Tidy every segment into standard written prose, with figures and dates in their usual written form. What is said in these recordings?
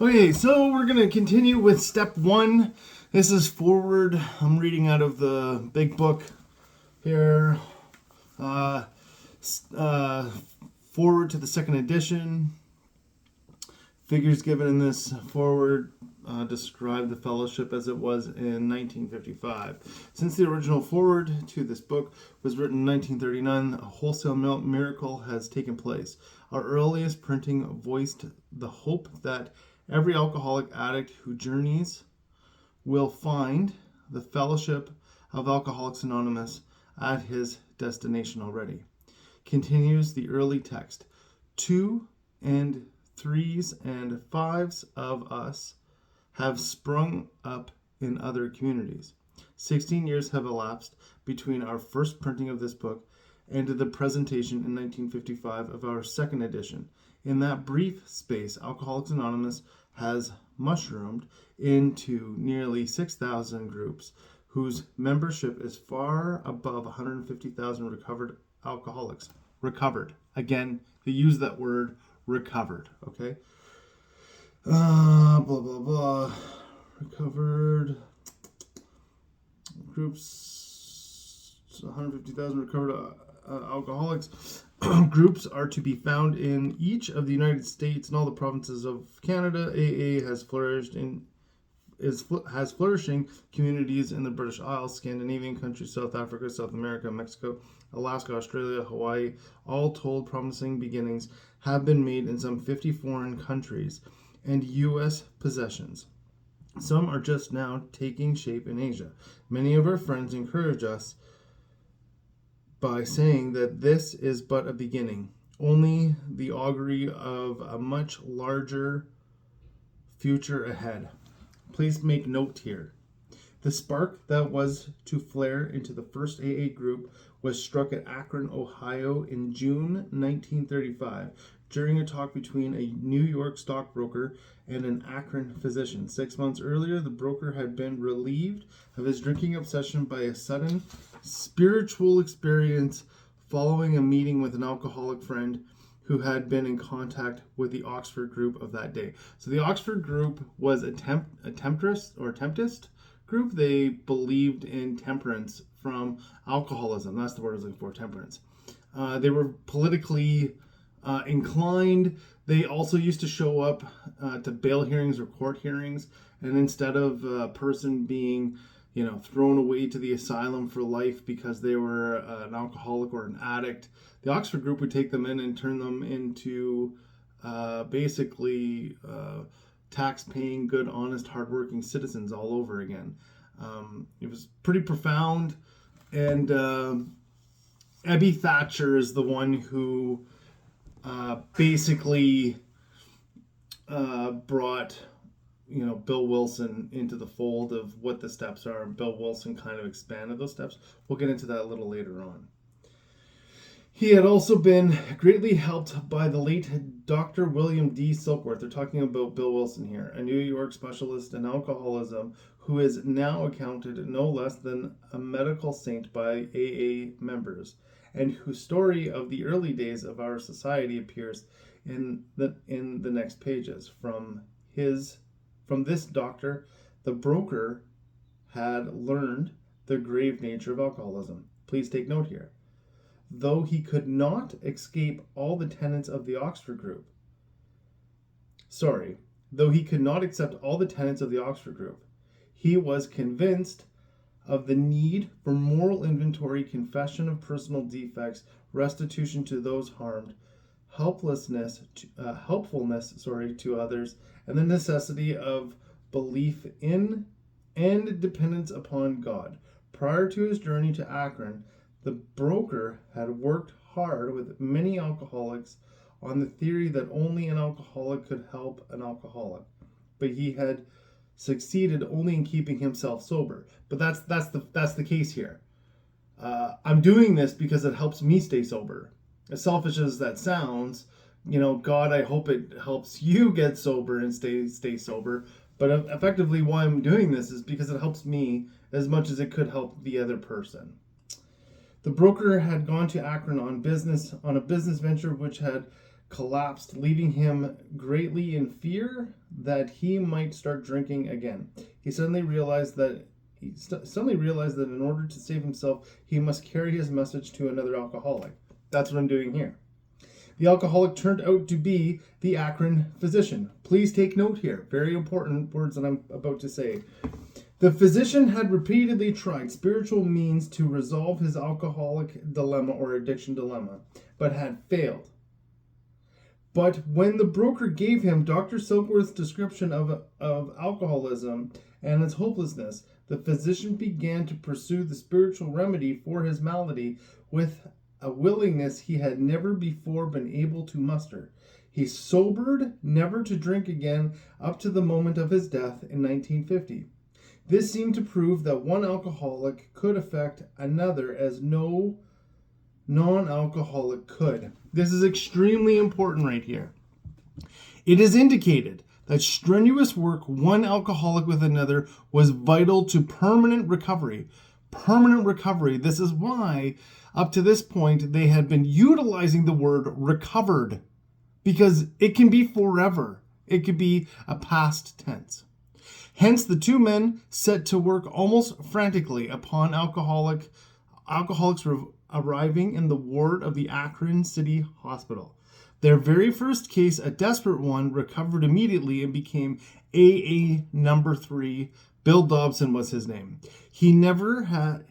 Okay, so we're going to continue with step one. This is forward. I'm reading out of the big book here. Uh, Forward to the second edition. Figures given in this forward describe the fellowship as it was in 1955. Since the original forward to this book was written in 1939, a wholesale miracle has taken place. Our earliest printing voiced the hope that every alcoholic addict who journeys will find the fellowship of Alcoholics Anonymous at his destination already. Continues the early text. 2 and 3s and 5s of us have sprung up in other communities. 16 years have elapsed between our first printing of this book and the presentation in 1955 of our second edition. In that brief space, Alcoholics Anonymous has mushroomed into nearly 6,000 groups whose membership is far above 150,000 recovered alcoholics. Recovered. Again, they use that word recovered. Okay? Blah, blah, blah. Recovered groups, 150,000 recovered alcoholics. Groups are to be found in each of the United States and all the provinces of Canada. AA has flourishing communities in the British Isles, Scandinavian countries, South Africa, South America, Mexico, Alaska, Australia, Hawaii. All told, promising beginnings have been made in some 50 foreign countries and U.S. possessions. Some are just now taking shape in Asia. Many of our friends encourage us by saying that this is but a beginning, only the augury of a much larger future ahead. Please make note here. The spark that was to flare into the first AA group was struck at Akron, Ohio in June 1935 during a talk between a New York stockbroker and an Akron physician. 6 months earlier, the broker had been relieved of his drinking obsession by a sudden spiritual experience following a meeting with an alcoholic friend who had been in contact with the Oxford group of that day. So the Oxford group was a temptist group. They believed in temperance from alcoholism. That's the word I was looking for, temperance. They were politically inclined. They also used to show up to bail hearings or court hearings, and instead of a person being thrown away to the asylum for life because they were an alcoholic or an addict, the Oxford group would take them in and turn them into basically tax-paying, good, honest, hardworking citizens all over again. It was pretty profound, and Abby Thatcher is the one who basically brought Bill Wilson into the fold of what the steps are, and Bill Wilson kind of expanded those steps. We'll get into that a little later on. He had also been greatly helped by the late Dr. William D. Silkworth. They're talking about Bill Wilson here, a New York specialist in alcoholism who is now accounted no less than a medical saint by AA members, and whose story of the early days of our society appears in the next pages. From this doctor, the broker had learned the grave nature of alcoholism. Please take note here. Though he could not escape all the tenets of the Oxford group. Though he could not accept all the tenets of the Oxford group, he was convinced of the need for moral inventory, confession of personal defects, restitution to those harmed, helpfulness to others, and the necessity of belief in and dependence upon God. Prior to his journey to Akron, the broker had worked hard with many alcoholics on the theory that only an alcoholic could help an alcoholic, but he had succeeded only in keeping himself sober. But that's the case here. I'm doing this because it helps me stay sober. As selfish as that sounds, God, I hope it helps you get sober and stay sober. But effectively, why I'm doing this is because it helps me as much as it could help the other person. The broker had gone to Akron on a business venture which had collapsed, leaving him greatly in fear that he might start drinking again. He suddenly realized that in order to save himself, he must carry his message to another alcoholic. That's what I'm doing here. The alcoholic turned out to be the Akron physician. Please take note here. Very important words that I'm about to say. The physician had repeatedly tried spiritual means to resolve his alcoholic dilemma or addiction dilemma, but had failed. But when the broker gave him Dr. Silkworth's description of alcoholism and its hopelessness, the physician began to pursue the spiritual remedy for his malady with a willingness he had never before been able to muster. He sobered never to drink again up to the moment of his death in 1950. This seemed to prove that one alcoholic could affect another as no non-alcoholic could. This is extremely important right here. It is indicated that strenuous work one alcoholic with another was vital to permanent recovery. Permanent recovery. This is why, up to this point, they had been utilizing the word recovered, because it can be forever. It could be a past tense. Hence, the two men set to work almost frantically upon alcoholics arriving in the ward of the Akron City Hospital. Their very first case, a desperate one, recovered immediately and became AA number 3. Bill Dobson was his name. He never had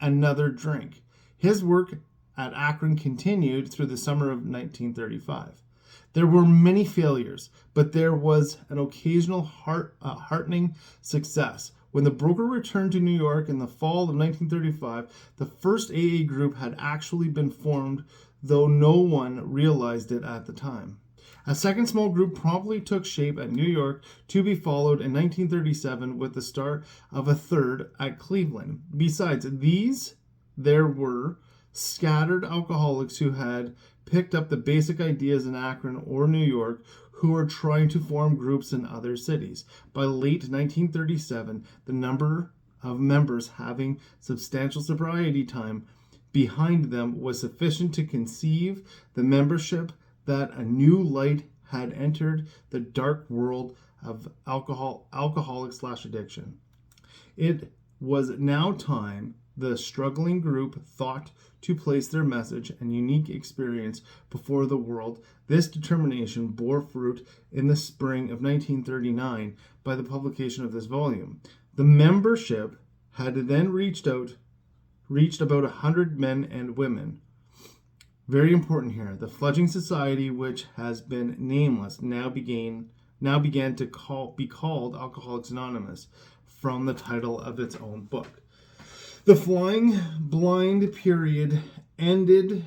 another drink. His work at Akron continued through the summer of 1935. There were many failures, but there was an occasional heartening success. When the broker returned to New York in the fall of 1935, the first AA group had actually been formed, though no one realized it at the time. A second small group promptly took shape at New York, to be followed in 1937 with the start of a third at Cleveland. Besides these, there were scattered alcoholics who had picked up the basic ideas in Akron or New York, who were trying to form groups in other cities. By late 1937, the number of members having substantial sobriety time behind them was sufficient to conceive the membership that a new light had entered the dark world of alcoholic/addiction. It was now time the struggling group thought to place their message and unique experience before the world. This determination bore fruit in the spring of 1939 by the publication of this volume. The membership had then reached about 100 men and women. Very important here. The fledgling society, which has been nameless, now began to be called Alcoholics Anonymous, from the title of its own book. The flying blind period ended,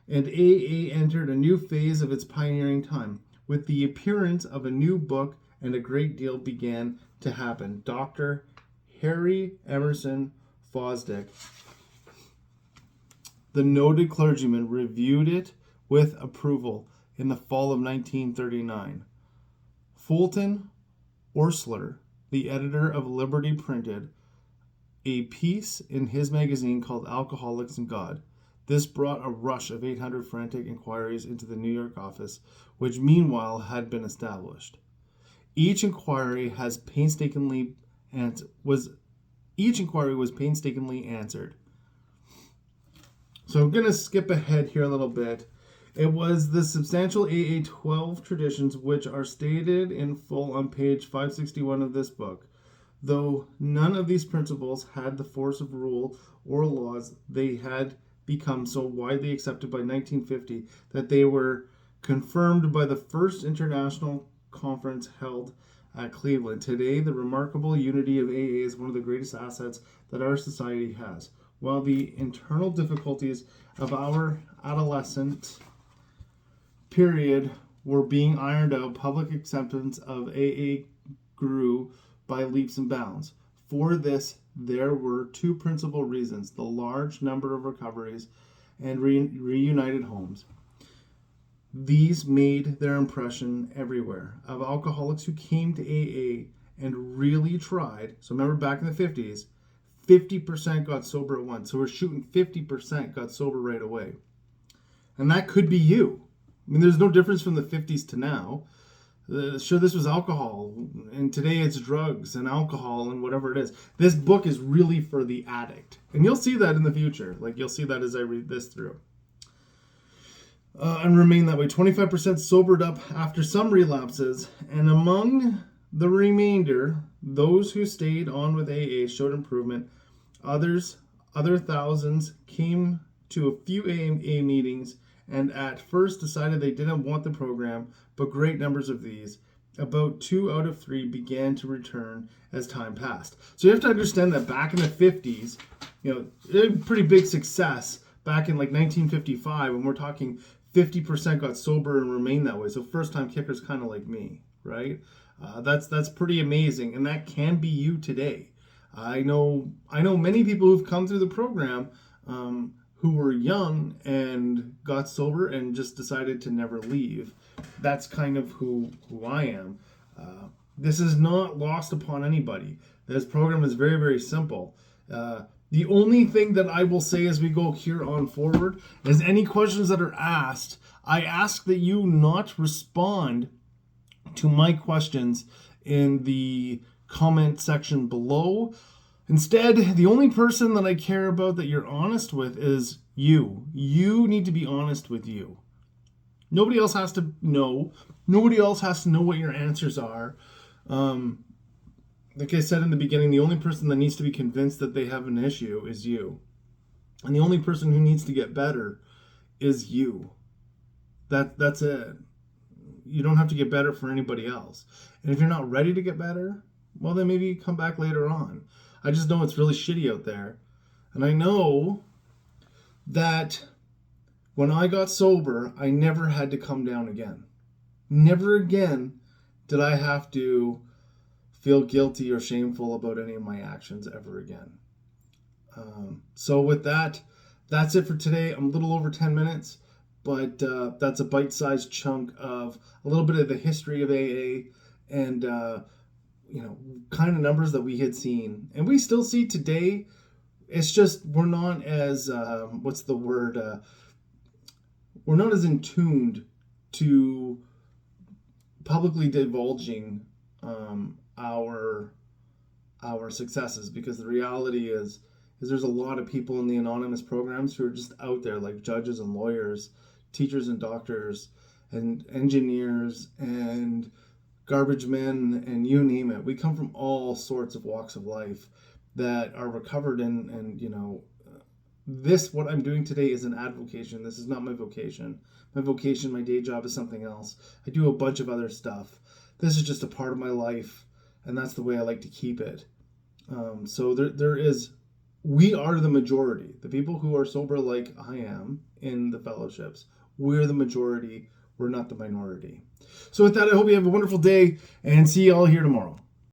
and AA entered a new phase of its pioneering time. With the appearance of a new book, and a great deal began to happen. Dr. Harry Emerson Fosdick, the noted clergyman, reviewed it with approval in the fall of 1939. Fulton Orsler, the editor of Liberty, printed a piece in his magazine called Alcoholics and God. This brought a rush of 800 frantic inquiries into the New York office, which meanwhile had been established. Each inquiry was painstakingly answered. So I'm going to skip ahead here a little bit. It was the substantial AA 12 traditions which are stated in full on page 561 of this book. Though none of these principles had the force of rule or laws, they had become so widely accepted by 1950 that they were confirmed by the first international conference held at Cleveland. Today, the remarkable unity of AA is one of the greatest assets that our society has. While the internal difficulties of our adolescent period were being ironed out, public acceptance of AA grew by leaps and bounds. For this, there were two principal reasons: the large number of recoveries and reunited homes. These made their impression everywhere. Of alcoholics who came to AA and really tried, so remember back in the 50s, 50% got sober at once. So we're shooting 50% got sober right away. And that could be you. I mean, there's no difference from the 50s to now. Sure, this was alcohol, and today it's drugs and alcohol and whatever it is. This book is really for the addict. And you'll see that in the future. Like, you'll see that as I read this through. And remain that way. 25% sobered up after some relapses, and among the remainder, those who stayed on with AA showed improvement. Other thousands came to a few AA meetings and at first decided they didn't want the program, but great numbers of these, about 2 out of 3, began to return as time passed. So you have to understand that back in the 50s, it was pretty big success back in like 1955, when we're talking 50% got sober and remained that way. So first-time kickers kind of like me, right? That's pretty amazing, and that can be you today. I know many people who've come through the program who were young and got sober and just decided to never leave. That's kind of who I am. This is not lost upon anybody. This program is very, very simple. The only thing that I will say as we go here on forward is any questions that are asked, I ask that you not respond to my questions in the comment section below. Instead, the only person that I care about that you're honest with is you. You need to be honest with you. Nobody else has to know. Nobody else has to know what your answers are. Like I said in the beginning, the only person that needs to be convinced that they have an issue is you. And the only person who needs to get better is you. That's it. You don't have to get better for anybody else. And if you're not ready to get better, well, then maybe come back later on. I just know it's really shitty out there. And I know that when I got sober, I never had to come down again. Never again did I have to feel guilty or shameful about any of my actions ever again. So with that, that's it for today. I'm a little over 10 minutes, but that's a bite-sized chunk of a little bit of the history of AA and kind of numbers that we had seen and we still see today. It's just we're not as we're not as in tuned to publicly divulging our successes, because the reality is there's a lot of people in the anonymous programs who are just out there, like judges and lawyers, teachers and doctors and engineers and garbage men, and you name it. We come from all sorts of walks of life that are recovered and this, what I'm doing today, is an avocation. This is not my vocation. My vocation, my day job, is something else. I do a bunch of other stuff. This is just a part of my life, and that's the way I like to keep it. So we are the majority. The people who are sober like I am in the fellowships, we're the majority. We're not the minority. So with that, I hope you have a wonderful day, and see you all here tomorrow.